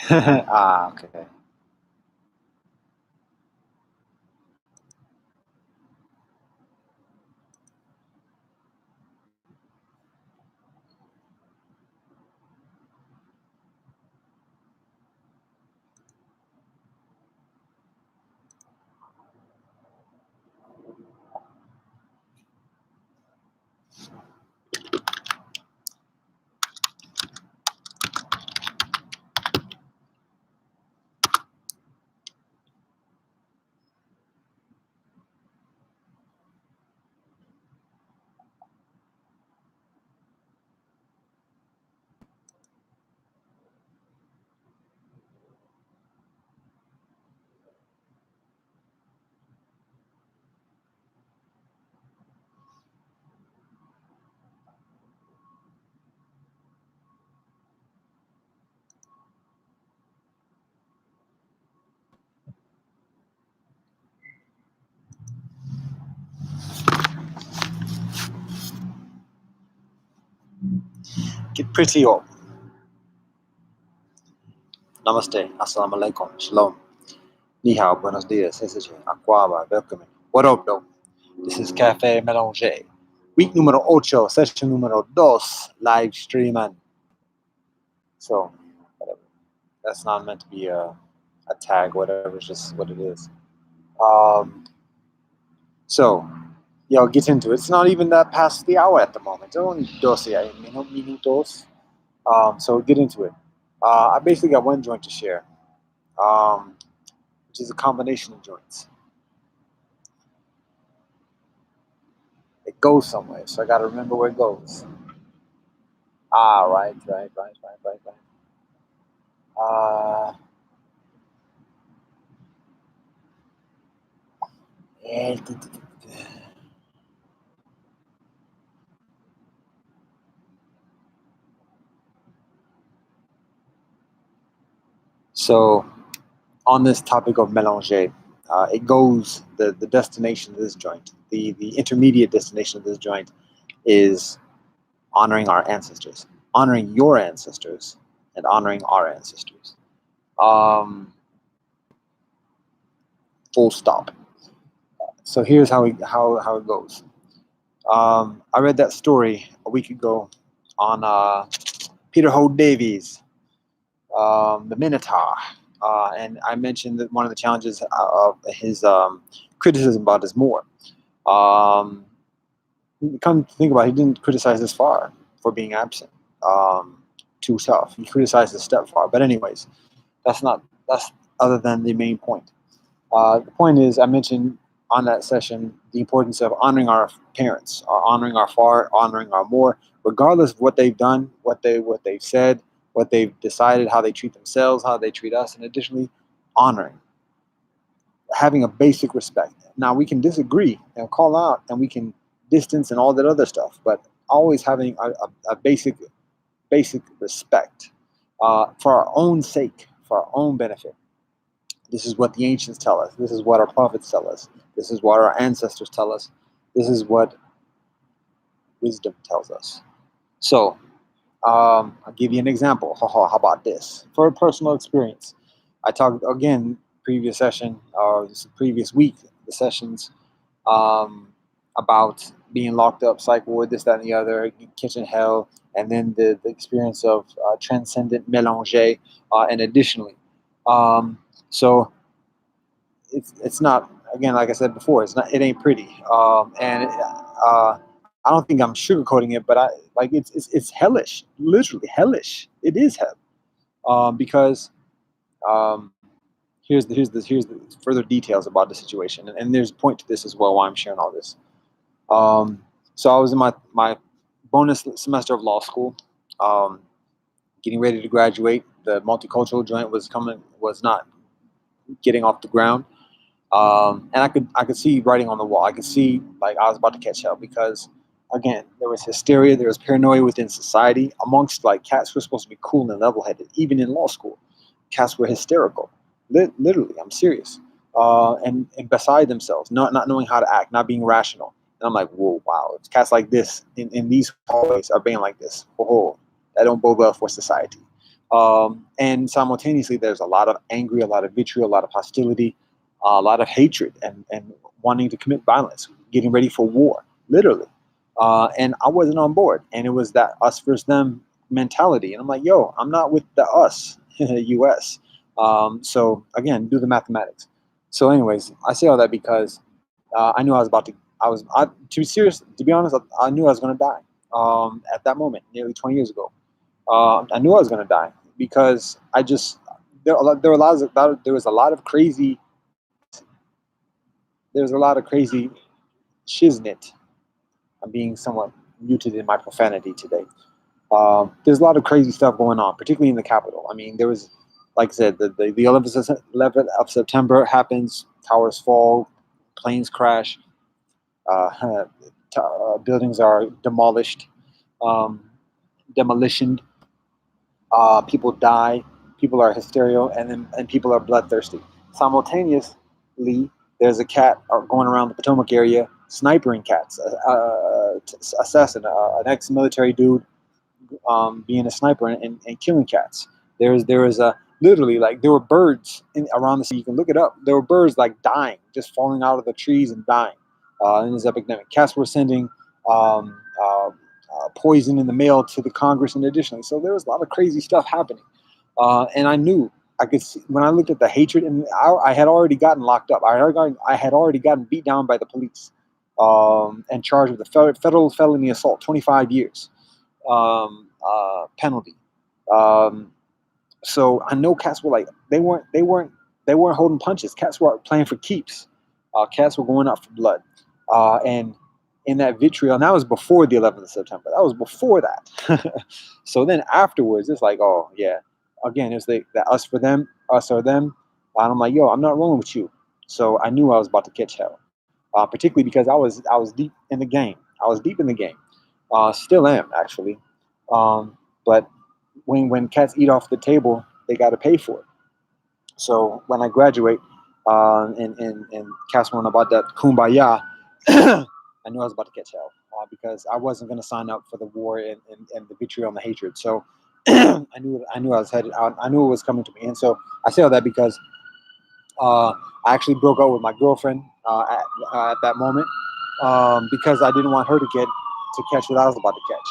Okay. Get pretty up. Namaste. Assalamu alaikum. Shalom. Ni hao. Buenos dias. Essaji. Aquaba. Welcome. What up, though? This is Café Mélangé. Week numero ocho, session numero dos, live streaming. So, whatever. That's not meant to be a tag, whatever. It's just what it is. So, yeah, I'll get into it. It's not even that past the hour at the moment. It's only 12 minutos. So get into it. I basically got one joint to share, um, which is a combination of joints. It goes somewhere, so I got to remember where it goes. Right. Uh, eh, so on this topic of mélanger, it goes the destination of this joint, the intermediate destination of this joint is honoring our ancestors, honoring your ancestors, and honoring our ancestors. Full stop. So here's how it goes. I read that story a week ago on Peter Holt Davies, the Minotaur, and I mentioned that one of the challenges of his criticism about his Moor. Um, Come to think about it, he didn't criticize his far for being absent. Too tough. He criticized his stepfather. But anyways, that's other than the main point. The point is, I mentioned on that session the importance of honoring our parents, honoring our far, honoring our more, regardless of what they've done, what they've said, what they've decided, how they treat themselves, how they treat us, and additionally, honoring, having a basic respect. Now we can disagree and call out, and we can distance and all that other stuff, but always having a basic respect for our own sake, for our own benefit. This is what the ancients tell us. This is what our prophets tell us. This is what our ancestors tell us. This is what wisdom tells us. So, I'll give you an example. How about this? For a personal experience, I talked again previous session or this previous week, the sessions about being locked up, psych ward, this, that, and the other, kitchen hell, and then the experience of transcendent mélanger, and additionally. So it's not, again, like I said before, it ain't pretty, and I don't think I'm sugarcoating it, but I like it's hellish, literally hellish. It is hell, because um, here's the further details about the situation, and there's a point to this as well. Why I'm sharing all this. So I was in my bonus semester of law school, um, getting ready to graduate. The multicultural joint was not getting off the ground. And I could see writing on the wall. I could see like I was about to catch up because again there was hysteria, there was paranoia within society amongst like cats who were supposed to be cool and level headed. Even in law school, cats were hysterical. Literally, I'm serious. And beside themselves, not knowing how to act, not being rational. And I'm like, whoa, wow! If cats like this in these hallways are being like this, oh, that don't bode well for society. And simultaneously, there's a lot of anger, a lot of vitriol, a lot of hostility, a lot of hatred, and wanting to commit violence, getting ready for war, literally. And I wasn't on board, and it was that us versus them mentality. And I'm like, yo, I'm not with the us, U.S. So again, do the mathematics. So, anyways, I say all that because I knew I was about to. To be serious. To be honest, I knew I was going to die. At that moment, nearly 20 years ago, I knew I was going to die because I just there were there was a lot of crazy there's a lot of crazy shiznit. I'm being somewhat muted in my profanity today. There's a lot of crazy stuff going on, particularly in the capital. I mean, there was, like I said, the 11th of September happens, towers fall, planes crash, uh, buildings are demolished, um, demolitioned. People die, people are hysterical, and people are bloodthirsty. Simultaneously, there's a cat going around the Potomac area snipering cats, assassin, an ex-military dude being a sniper and killing cats. There was a literally like there were birds around the city. You can look it up. There were birds like dying, just falling out of the trees and dying in this epidemic. Cats were sending poison in the mail to the Congress, and additionally, so there was a lot of crazy stuff happening. And I knew I could see when I looked at the hatred, and I had already gotten locked up. I had already gotten beat down by the police and charged with a federal felony assault, 25 years penalty. Um, so I know cats were like they weren't holding punches. Cats were playing for keeps. Cats were going out for blood, and in that vitriol. And that was before the 11th of September. That was before that. So then afterwards, it's like, oh yeah, again, it's like that us for them, us or them. And I'm like, yo, I'm not rolling with you. So I knew I was about to catch hell, particularly because I was deep in the game. I was deep in the game. Still am actually. But when cats eat off the table, they got to pay for it. So when I graduate and cats went about that kumbaya, I knew I was about to catch hell because I wasn't going to sign up for the war and the vitriol and the hatred. So I knew I was headed out. I knew it was coming to me, and so I say all that because uh, I actually broke up with my girlfriend at that moment because I didn't want her to catch what I was about to catch.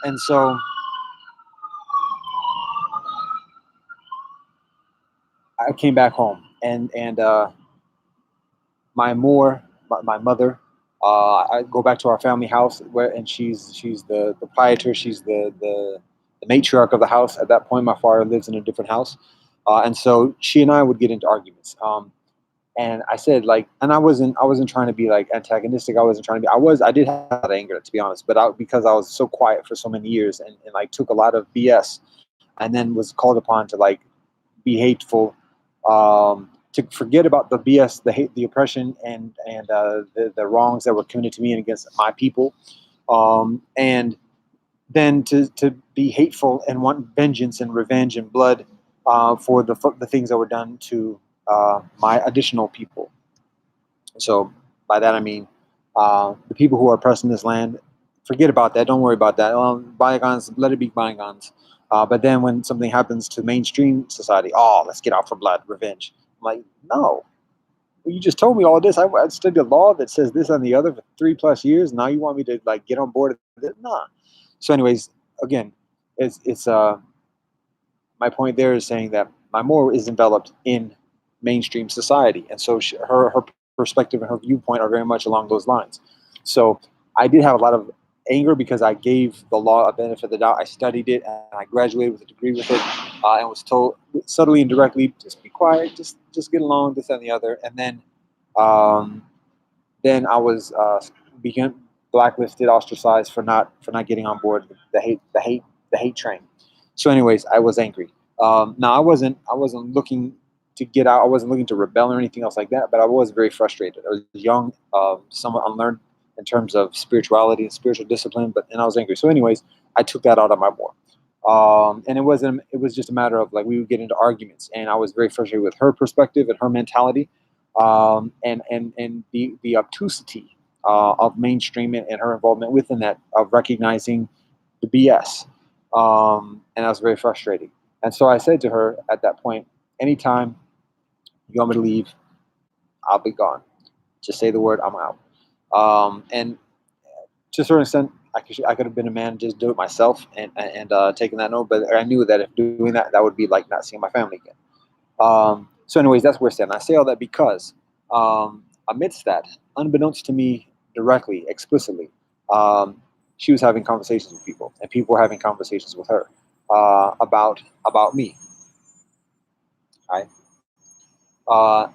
And so I came back home, and my mother. I go back to our family house and she's the proprietor. She's the matriarch of the house. At that point, my father lives in a different house, and so she and I would get into arguments. And I said like, and I wasn't trying to be like antagonistic. I wasn't trying to be. I did have a lot of anger, to be honest, but because I was so quiet for so many years and like took a lot of BS, and then was called upon to like be hateful, to forget about the BS, the hate, the oppression, and the wrongs that were committed to me and against my people, and then to be hateful and want vengeance and revenge and blood for the things that were done to my additional people. So by that I mean the people who are oppressed in this land. Forget about that. Don't worry about that. Bygones, let it be bygones. But then when something happens to mainstream society, oh, let's get out for blood, revenge. I'm like, no. Well, you just told me all this. I studied a law that says this and the other for 3+ years. Now you want me to like get on board with it? Nah. So, anyways, again, it's my point there is saying that my moral is enveloped in mainstream society, and so her perspective and her viewpoint are very much along those lines. So I did have a lot of anger because I gave the law a benefit of the doubt. I studied it and I graduated with a degree with it, and was told subtly and directly, just be quiet, just get along, this and the other. And um, then I was began blacklisted, ostracized for not getting on board the hate train. So, anyways, I was angry. Now I wasn't looking to get out. I wasn't looking to rebel or anything else like that. But I was very frustrated. I was young, somewhat unlearned in terms of spirituality and spiritual discipline. And I was angry. So, anyways, I took that out on my war. And it wasn't. It was just a matter of like we would get into arguments, and I was very frustrated with her perspective and her mentality, and the obtusity of mainstream and her involvement within that of recognizing the BS. And I was very frustrating. And so I said to her at that point, anytime you want me to leave, I'll be gone. Just say the word, I'm out. And to a certain extent, I could have been a man and just do it myself and taking that note. But I knew that if doing that, that would be like not seeing my family again. So, anyways, that's where I stand. I say all that because amidst that, unbeknownst to me directly, explicitly, um, she was having conversations with people, and people were having conversations with her about me, right?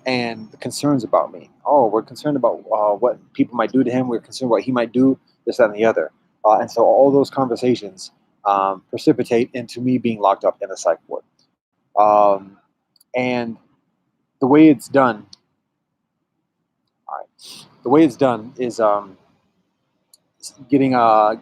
And the concerns about me. Oh, we're concerned about what people might do to him. We're concerned what he might do, this, that, and the other. And so all those conversations precipitate into me being locked up in a psych ward. Um, and the way it's done, all right, the way it's done is getting a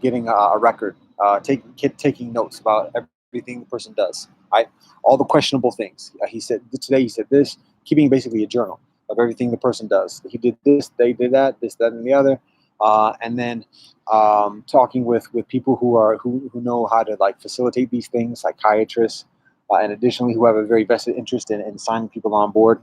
record, taking notes about everything the person does, right? All the questionable things. He said today. He said this, keeping basically a journal of everything the person does. He did this, they did that, this, that, and the other, and then talking with people who know how to like facilitate these things, psychiatrists. And additionally, who have a very vested interest in signing people on board,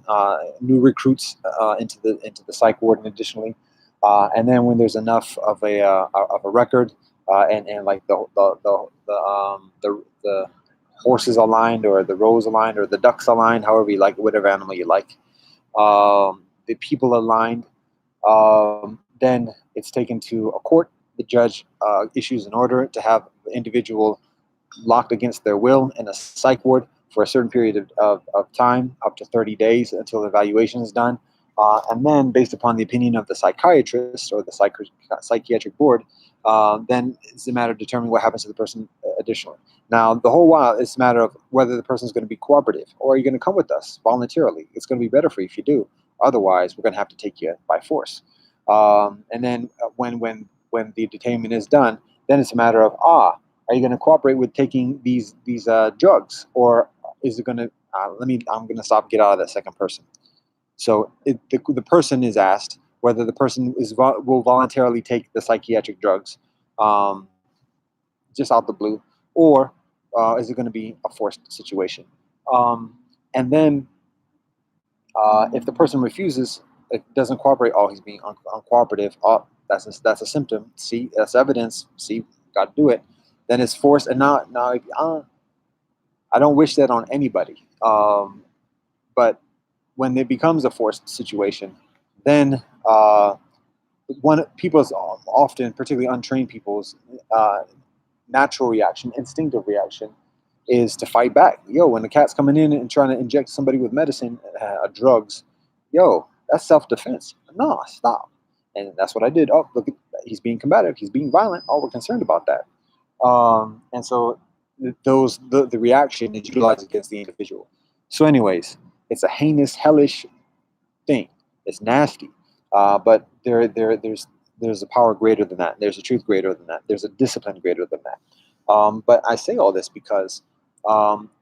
new recruits into the psych ward, and additionally, and then when there's enough of a record, and like the horses aligned, or the rows aligned, or the ducks aligned, however you like, whatever animal you like, the people aligned, then it's taken to a court. The judge issues an order to have the individual locked against their will in a psych ward for a certain period of time, up to 30 days until the evaluation is done. And then, based upon the opinion of the psychiatrist or the psychiatric board, then it's a matter of determining what happens to the person additionally. Now, the whole while, it's a matter of whether the person is going to be cooperative, or are you going to come with us voluntarily? It's going to be better for you if you do. Otherwise, we're going to have to take you by force. And then when the detainment is done, then it's a matter of are you going to cooperate with taking these drugs, or is it going to I'm going to stop, get out of that second person. So the person is asked whether the person will voluntarily take the psychiatric drugs, um, just out the blue, or is it going to be a forced situation? And then if the person refuses, it doesn't cooperate, he's being uncooperative. That's a symptom. See, that's evidence. See, got to do it. Then it's forced, and now I don't wish that on anybody. But when it becomes a forced situation, then one people's often, particularly untrained people's uh, natural reaction, instinctive reaction, is to fight back. Yo, when the cat's coming in and trying to inject somebody with medicine, drugs, yo, that's self-defense. No, stop. And that's what I did. Oh, look, he's being combative. He's being violent. Oh, we're concerned about that. And so the reaction is utilized against the individual. So, anyways, it's a heinous, hellish thing. It's nasty, but there's a power greater than that. There's a truth greater than that. There's a discipline greater than that. But I say all this because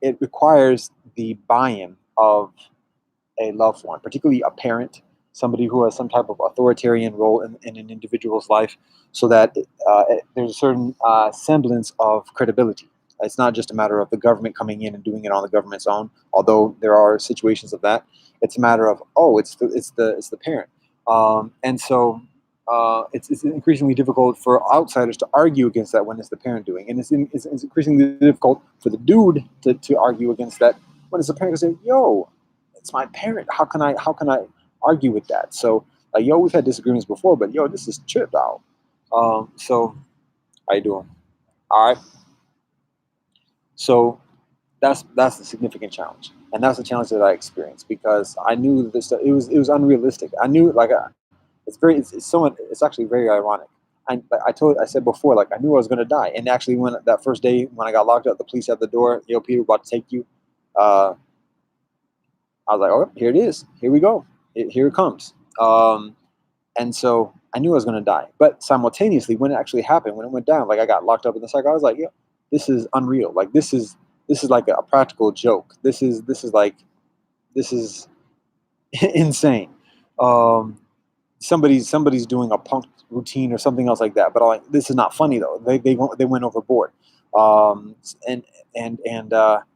it requires the buy-in of a loved one, particularly a parent, somebody who has some type of authoritarian role in an individual's life, so that there's a certain semblance of credibility. It's not just a matter of the government coming in and doing it on the government's own, although there are situations of that. It's a matter of it's the parent, and so it's increasingly difficult for outsiders to argue against that when it's the parent doing, and it's increasingly difficult for the dude to argue against that when it's the parent saying, "Yo, it's my parent. How can I argue with that?" So yo, we've had disagreements before, but yo, this is tripped out. So how you doing? All right. So that's a significant challenge, and that's the challenge that I experienced because I knew this. It was unrealistic. I knew it's actually very ironic. I said before, like I knew I was gonna die, and actually when that first day when I got locked up, the police at the door, yo, Peter, we're about to take you. Uh, I was like, oh, here it is. Here we go. Here it comes. And so I knew I was going to die. But simultaneously, when it actually happened, when it went down, like I got locked up in the psych, I was like, yeah, this is unreal. Like this is like a practical joke. This is insane. Um, somebody's doing a punk routine or something else like that. But I'm like, this is not funny though. They went overboard. um, and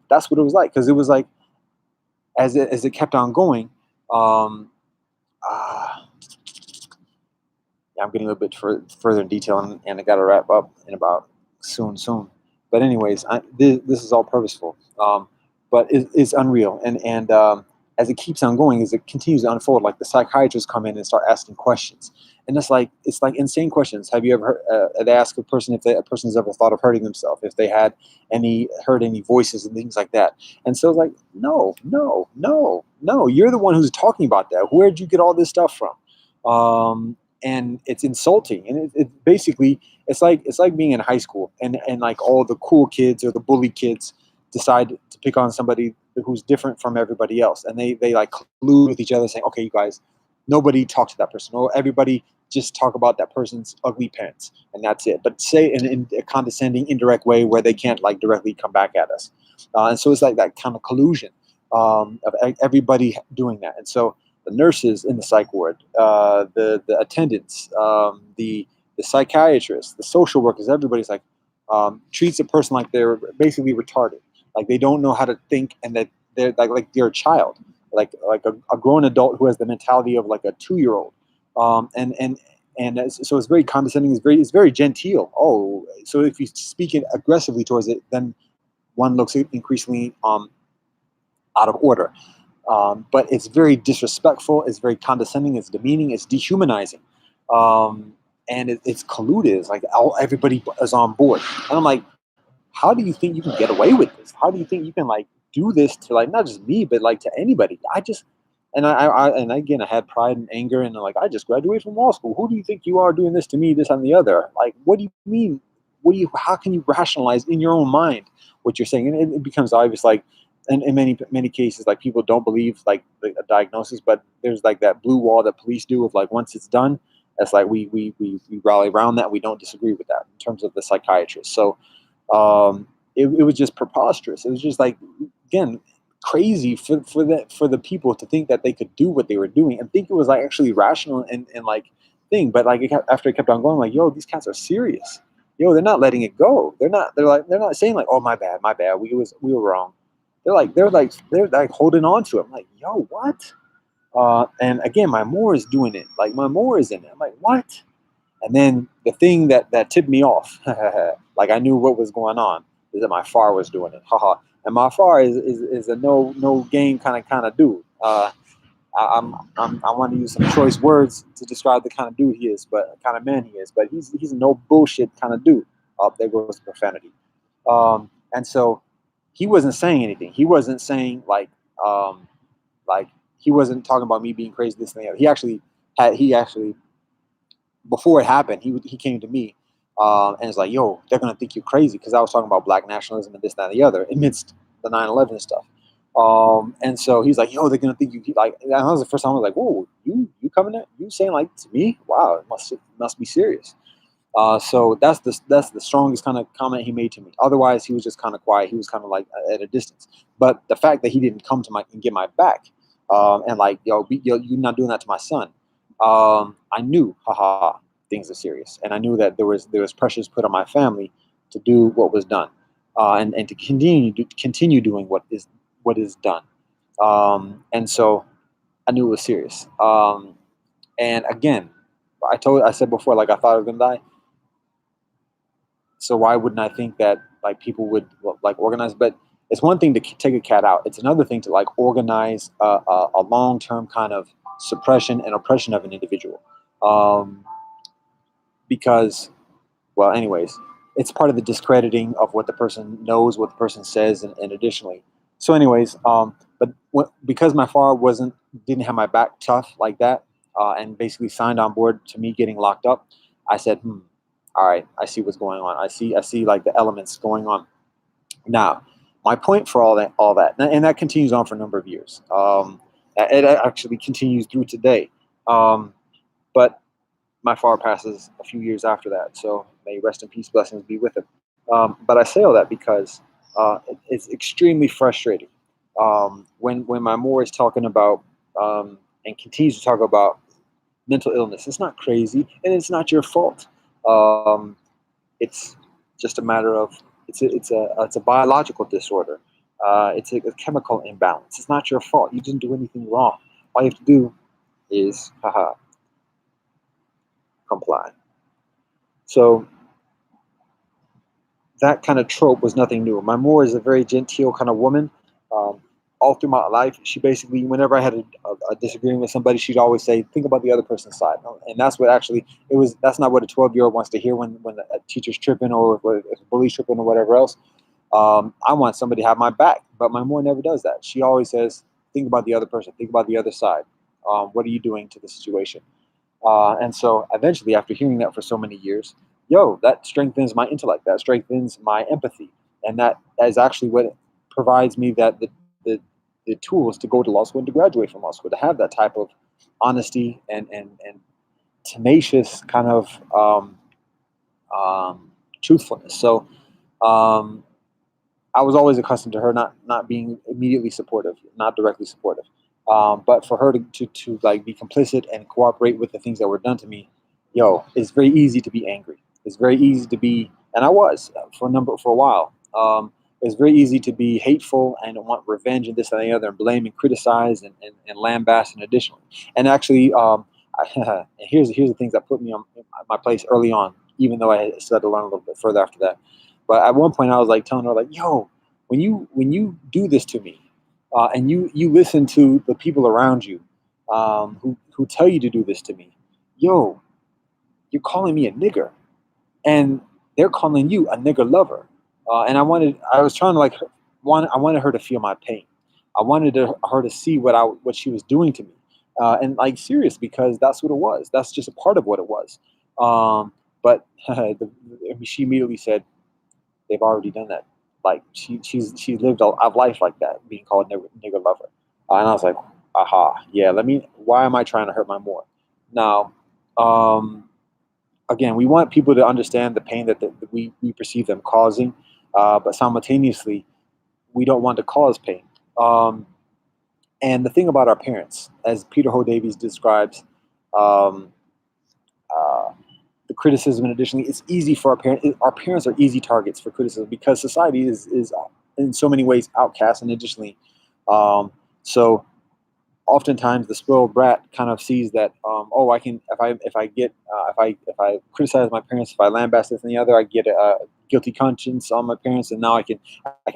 that's what it was like, because it was like, as it kept on going. Um, uh, yeah, I'm getting a little bit further in detail, and I got to wrap up in about soon. But anyways, this is all purposeful, but it's unreal, and as it keeps on going, as it continues to unfold, like the psychiatrists come in and start asking questions, and it's like insane questions. Have you ever they ask a person if a person's ever thought of hurting themselves, if they had heard any voices and things like that, and so it's like, no, no, no, no, you're the one who's talking about that. Where'd you get all this stuff from? And it's insulting, and it basically, it's like being in high school, and like all the cool kids or the bully kids decide to pick on somebody who's different from everybody else, and they like collude with each other, saying, okay, you guys, nobody talk to that person, or everybody just talk about that person's ugly parents, and that's it, but say in a condescending, indirect way where they can't like directly come back at us. And so it's like that kind of collusion, of everybody doing that. And so the nurses in the psych ward, the attendants, the psychiatrists, the social workers, everybody's like, treats a person like they're basically retarded, like they don't know how to think, and that they're like they're a child, like a grown adult who has the mentality of like a 2-year old, so it's very condescending. It's very genteel. Oh, so if you speak it aggressively towards it, then one looks increasingly out of order. But it's very disrespectful. It's very condescending. It's demeaning. It's dehumanizing, and it's colluded. It's like everybody is on board, and I'm like, how do you think you can get away with this? How do you think you can like do this to like not just me, but like to anybody? I just and again, I had pride and anger, and I'm like, I just graduated from law school. Who do you think you are doing this to me, this and the other? Like, what do you mean? How can you rationalize in your own mind what you're saying? And it becomes obvious, like, in many cases, like people don't believe like a diagnosis, but there's like that blue wall that police do of like, once it's done, that's like we rally around that. We don't disagree with that in terms of the psychiatrist. So it was just preposterous. It was just like, again, crazy for the people to think that they could do what they were doing and think it was like actually rational and like thing. But like after it kept on going, like, yo, these cats are serious. Yo, they're not letting it go. They're not saying like, oh, my bad. We were wrong. They're like holding on to it. I'm like, yo, what? And again, my Moore is doing it. Like my Moore is in it. I'm like, what? And then the thing that tipped me off, like I knew what was going on, is that my FAR was doing it. Haha. And my FAR is a no game kind of dude. I want to use some choice words to describe the kind of dude he is, but kind of man he is. But he's a no bullshit kind of dude. There goes the profanity. And so he wasn't saying anything. He wasn't saying um, like he wasn't talking about me being crazy, this and that. He actually before it happened, he came to me, and was like, "Yo, they're gonna think you're crazy," because I was talking about black nationalism and this, that, and the other amidst the 9/11 stuff. And so he's like, "Yo, they're gonna think you like." And that was the first time I was like, "Whoa, you coming at you saying like to me? Wow, it must be serious." So that's the strongest kind of comment he made to me. Otherwise, he was just kind of quiet. He was kind of like at a distance. But the fact that he didn't come to my and get my back, and like, yo, you're not doing that to my son. I knew, haha, things are serious, and I knew that there was pressures put on my family to do what was done, and to continue doing what is done. And so I knew it was serious. And again, I said before, like I thought I was gonna die. So why wouldn't I think that like people would like organize? But it's one thing to take a cat out. It's another thing to like organize a long term kind of suppression and oppression of an individual. Um, because, well, anyways, it's part of the discrediting of what the person knows, what the person says, and additionally. So, anyways, because my father didn't have my back tough like that, and basically signed on board to me getting locked up, I said, all right, I see what's going on. I see like the elements going on. Now, my point for all that, and that continues on for a number of years. It actually continues through today. But my father passes a few years after that, so may rest in peace, blessings be with him. But I say all that because it's extremely frustrating when my Moore is talking about and continues to talk about mental illness. It's not crazy, and it's not your fault. Um, it's just a matter of It's a biological disorder. It's a chemical imbalance. It's not your fault. You didn't do anything wrong. All you have to do is, haha, comply. So that kind of trope was nothing new. My mother is a very genteel kind of woman. Um, all through my life, she basically, whenever I had a disagreement with somebody, she'd always say, "Think about the other person's side," and that's what actually it was. That's not what a 12-year-old wants to hear when a teacher's tripping or if a bully's tripping or whatever else. I want somebody to have my back, but my mom never does that. She always says, "Think about the other person. Think about the other side. What are you doing to the situation?" And so eventually, after hearing that for so many years, that strengthens my intellect. That strengthens my empathy, and that is actually what provides me the tools to go to law school and to graduate from law school, to have that type of honesty and tenacious kind of truthfulness. So um, I was always accustomed to her not being immediately supportive, not directly supportive. But for her to like be complicit and cooperate with the things that were done to me, it's very easy to be angry. It's very easy to be, and I was for a while. It's very easy to be hateful and want revenge and this and the other and blame and criticize and lambast and additionally. And actually, here's the things that put me on my place early on, even though I still had to learn a little bit further after that. But at one point, I was like telling her, like, "Yo, when you do this to me, and you listen to the people around you, who tell you to do this to me, yo, you're calling me a nigger, and they're calling you a nigger lover." And I was trying to I wanted her to feel my pain. I wanted her to see what she was doing to me, and like serious, because that's what it was. That's just a part of what it was. But she immediately said, "They've already done that. Like she's lived a life like that, being called nigger lover." And I was like, "Aha, yeah. Why am I trying to hurt my more?" Now, um, again, we want people to understand the pain that we perceive them causing, but simultaneously, we don't want to cause pain. Um, and the thing about our parents, as Peter Ho Davies describes, um, uh, the criticism, and additionally, it's easy for our parents. Our parents are easy targets for criticism because society is in so many ways outcast, and additionally, so oftentimes the spoiled brat kind of sees that, oh, I can, if I criticize my parents, if I lambast this and the other, I get a guilty conscience on my parents, and now I can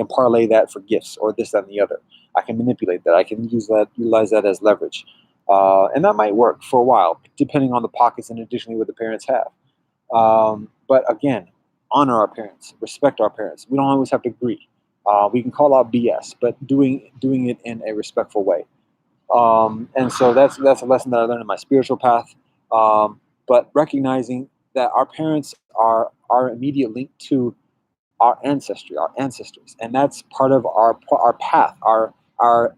parlay that for gifts or this that, and the other. I can manipulate that. I can utilize that as leverage, and that might work for a while, depending on the pockets and additionally what the parents have. But again, honor our parents, respect our parents. We don't always have to agree. We can call out BS, but doing it in a respectful way. And so that's a lesson that I learned in my spiritual path. But recognizing that our parents are our immediate link to our ancestry, our ancestors, and that's part of our path, our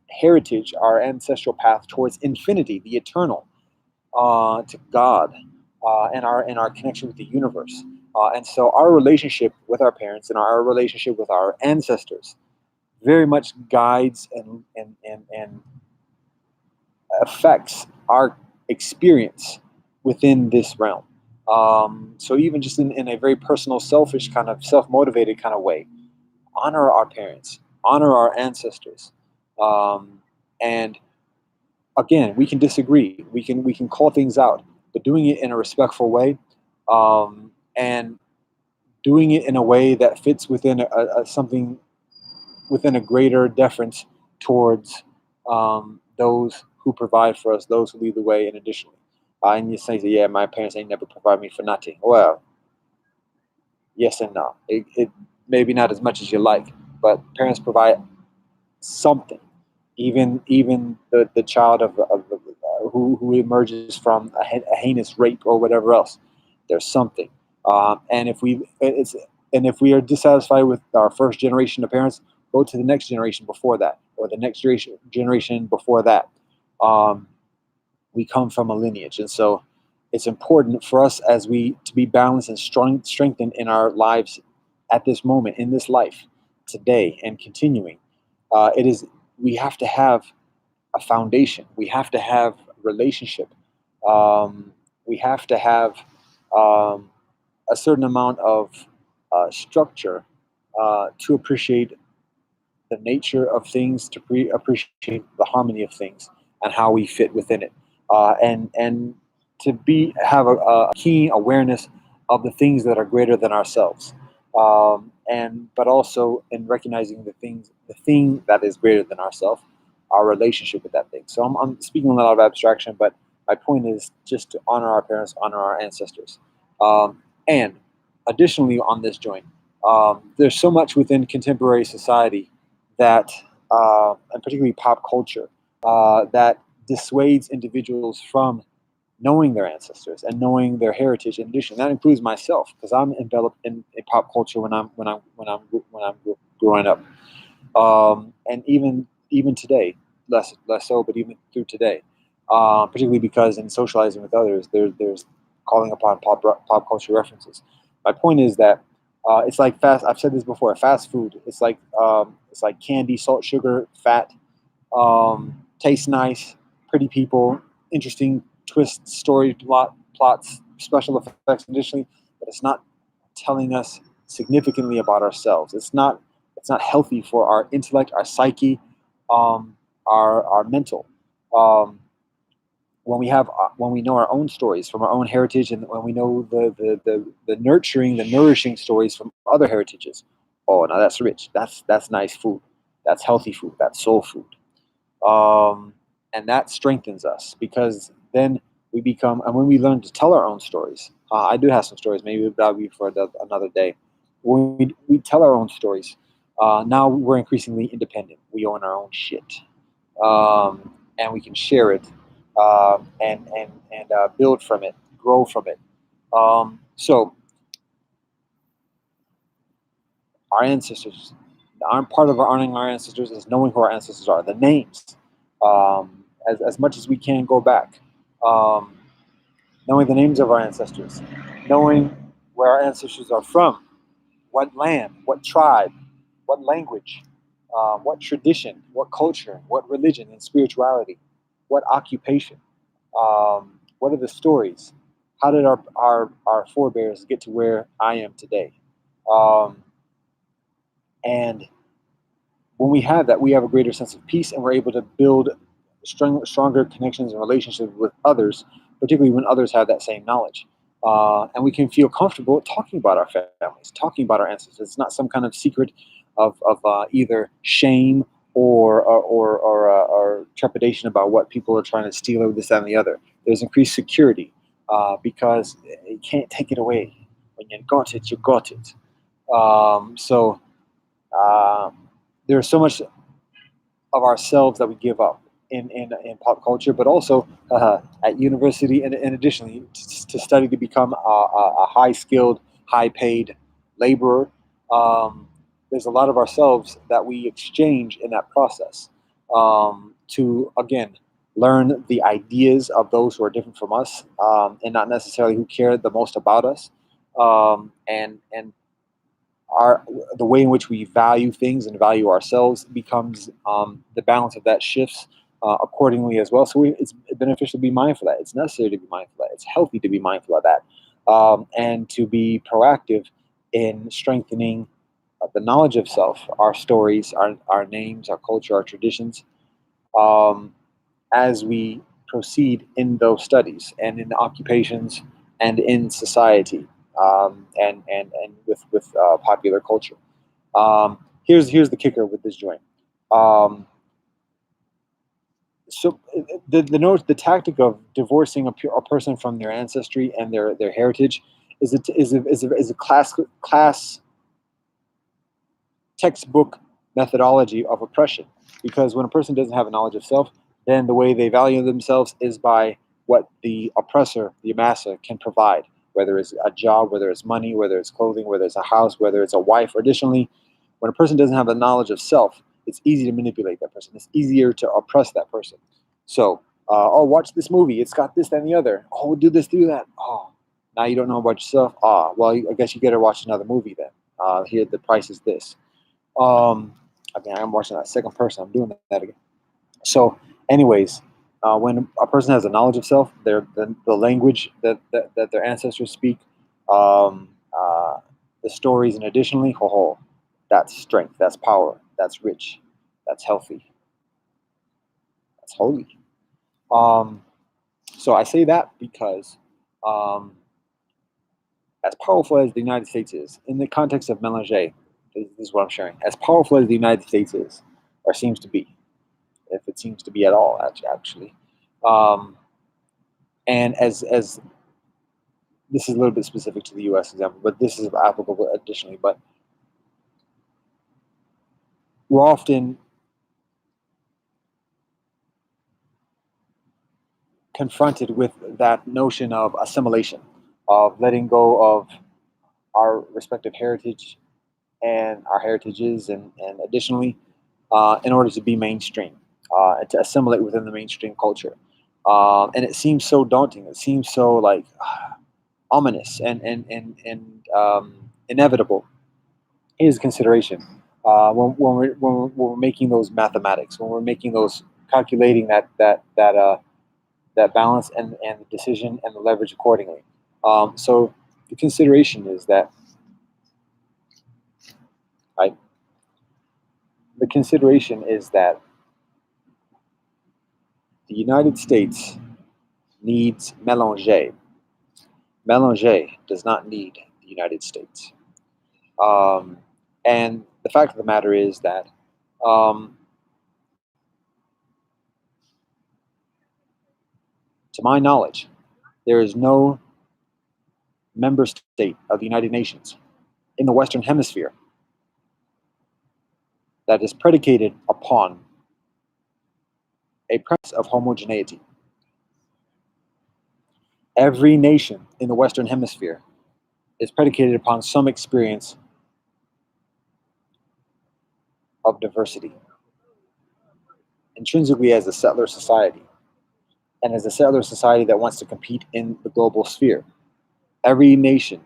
heritage, our ancestral path towards infinity, the eternal, to God, and our connection with the universe. And so our relationship with our parents and our relationship with our ancestors very much guides and affects our experience within this realm. So even just in a very personal, selfish kind of self-motivated kind of way, honor our parents, honor our ancestors, and again, we can disagree, we can call things out, but doing it in a respectful way, and doing it in a way that fits within something within a greater deference towards those who provide for us, those who lead the way, and additionally. And you say, yeah, my parents ain't never provide me for nothing. Well, yes and no. It maybe not as much as you like, but parents provide something. Even the child who emerges from a heinous rape or whatever else, there's something. And if we are dissatisfied with our first generation of parents, go to the next generation before that, or the next generation before that. Um, we come from a lineage, and so it's important for us as we to be balanced and strengthened in our lives at this moment in this life today and continuing. It is we have to have a foundation. We have to have relationship. We have to have um, a certain amount of structure to appreciate the nature of things, to appreciate the harmony of things and how we fit within it, and to be have a keen awareness of the things that are greater than ourselves, and but also in recognizing the thing that is greater than ourselves, our relationship with that thing. So I'm speaking a lot of abstraction, but my point is just to honor our parents, honor our ancestors, and additionally on this joint, there's so much within contemporary society that, and particularly pop culture, that dissuades individuals from knowing their ancestors and knowing their heritage. In addition, that includes myself because I'm enveloped in pop culture when I'm growing up, and even today, less so, but even through today, particularly because in socializing with others, there's calling upon pop culture references. My point is that it's like fast. I've said this before. Fast food. It's like candy, salt, sugar, fat. Tastes nice, pretty people, interesting twist, story plots, special effects, additionally, but it's not telling us significantly about ourselves. It's not healthy for our intellect, our psyche, our mental. Um, when we know our own stories from our own heritage, and when we know the nurturing, the nourishing stories from other heritages. Oh, now that's rich. That's nice food. That's healthy food. That's soul food. And that strengthens us because then we become, and when we learn to tell our own stories, I do have some stories, maybe that'll be for another day. When we tell our own stories, now we're increasingly independent. We own our own shit, and we can share it, and build from it, grow from it. So our ancestors, part of honoring our ancestors is knowing who our ancestors are, the names, as much as we can go back, um, knowing the names of our ancestors, knowing where our ancestors are from, what land, what tribe, what language, what tradition, what culture, what religion and spirituality, what occupation, what are the stories, how did our forebears get to where I am today, um, and when we have that, we have a greater sense of peace, and we're able to build stronger connections and relationships with others, particularly when others have that same knowledge. And we can feel comfortable talking about our families, talking about our ancestors. It's not some kind of secret of either shame or trepidation about what people are trying to steal or this, that, and the other. There's increased security because you can't take it away. When you got it, you got it. So there's so much of ourselves that we give up in pop culture, but also at university, and additionally to study to become a high skilled, high paid laborer. There's a lot of ourselves that we exchange in that process, to again learn the ideas of those who are different from us, and not necessarily who care the most about us, and our the way in which we value things and value ourselves becomes, the balance of that shifts accordingly as well. So it's beneficial to be mindful of that. It's necessary to be mindful of that. It's healthy to be mindful of that, and to be proactive in strengthening the knowledge of self, our stories, our names, our culture, our traditions, um, as we proceed in those studies and in occupations and in society, and with popular culture. Here's the kicker with this joint. Um, so the tactic of divorcing a person from their ancestry and their heritage is a class textbook methodology of oppression. Because when a person doesn't have a knowledge of self, then the way they value themselves is by what the oppressor, the masser, can provide, whether it's a job, whether it's money, whether it's clothing, whether it's a house, whether it's a wife. Or additionally, when a person doesn't have a knowledge of self, it's easy to manipulate that person. It's easier to oppress that person. So, oh, watch this movie. It's got this, that, and the other. Oh, do this, do that. Oh, now you don't know about yourself. Ah, well, I guess you got to watch another movie then. Here, the price is this. Um, again, I'm watching that second person. I'm doing that again. So, anyways, when a person has a knowledge of self, the language that their ancestors speak, the stories, and additionally, ho ho, That's strength. That's power. That's rich. That's healthy. That's holy. Um, so I say that because, as powerful as the United States is, in the context of Mélangé, this is what I'm sharing. As powerful as the United States is, or seems to be, if it seems to be at all, actually, um, and as this is a little bit specific to the U.S. example, but this is applicable additionally. But we're often confronted with that notion of assimilation, of letting go of our respective heritage and our heritages, and additionally, in order to be mainstream, and to assimilate within the mainstream culture. And it seems so daunting. It seems so like ominous and inevitable. Is consideration when we're making those mathematics, when we're making those calculating that balance and the decision and the leverage accordingly. So the consideration is that, right? The consideration is that the United States needs Mélangé. Mélangé does not need the United States. Um, and the fact of the matter is that, to my knowledge, there is no member state of the United Nations in the Western Hemisphere that is predicated upon a premise of homogeneity. Every nation in the Western Hemisphere is predicated upon some experience of diversity, intrinsically as a settler society, and as a settler society that wants to compete in the global sphere. Every nation,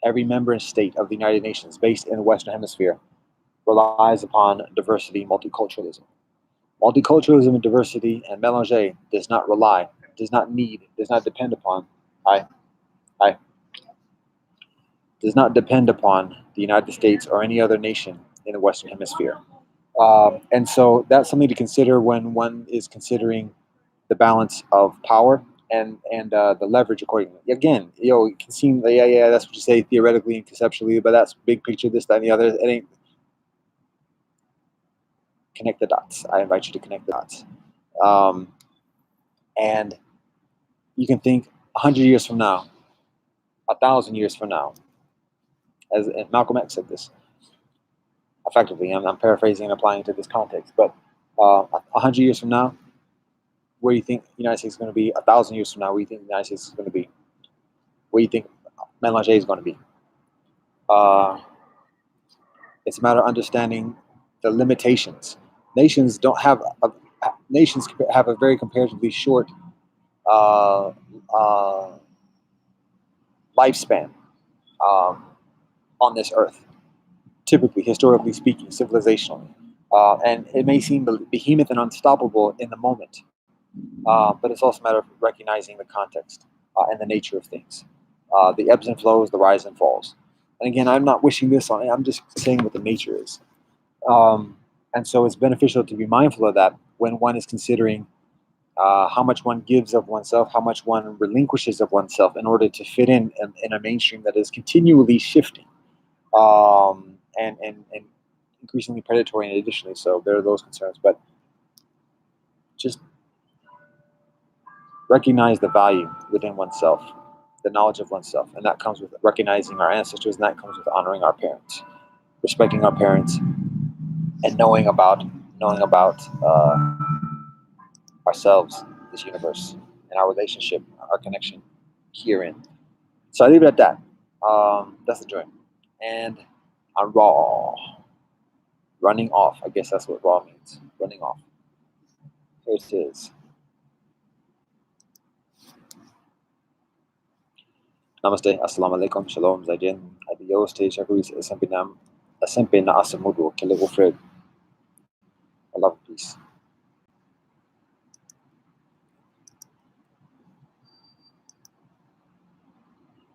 every member state of the United Nations based in the Western Hemisphere relies upon diversity, multiculturalism. Multiculturalism and diversity and Mélangé does not rely, does not need, does not depend upon, I does not depend upon the United States or any other nation in the Western Hemisphere. And so that's something to consider when one is considering the balance of power and the leverage accordingly. Again, it can seem like, yeah, that's what you say theoretically and conceptually, but that's big picture, this, that, and the other. It ain't. Connect the dots. I invite you to connect the dots. And you can think 100 years from now, 1,000 years from now, as Malcolm X said this, effectively. I'm paraphrasing and applying it to this context, but 100 years from now, where do you think the United States is going to be? 1,000 years from now, where do you think the United States is going to be? Where do you think Mélangé is going to be? It's a matter of understanding the limitations. Nations have a very comparatively short uh, uh, lifespan on this earth, typically, historically speaking, civilizationally. And it may seem behemoth and unstoppable in the moment, but it's also a matter of recognizing the context and the nature of things, the ebbs and flows, the rise and falls. And again, I'm not wishing this on it. I'm just saying what the nature is. And so it's beneficial to be mindful of that when one is considering how much one gives of oneself, how much one relinquishes of oneself in order to fit in a mainstream that is continually shifting and increasingly predatory and additionally. So there are those concerns. But just recognize the value within oneself, the knowledge of oneself. And that comes with recognizing our ancestors, and that comes with honoring our parents, respecting our parents, and knowing about ourselves, this universe, and our relationship, our connection herein. So I leave it at that. That's the joint. And I'm raw. Running off. I guess that's what raw means. Running off. Here it is. Namaste. Assalamu alaikum. Shalom. Zajin. Adios. Te shakuis. Asempe na asamudu. Kelego Fred. I love and peace.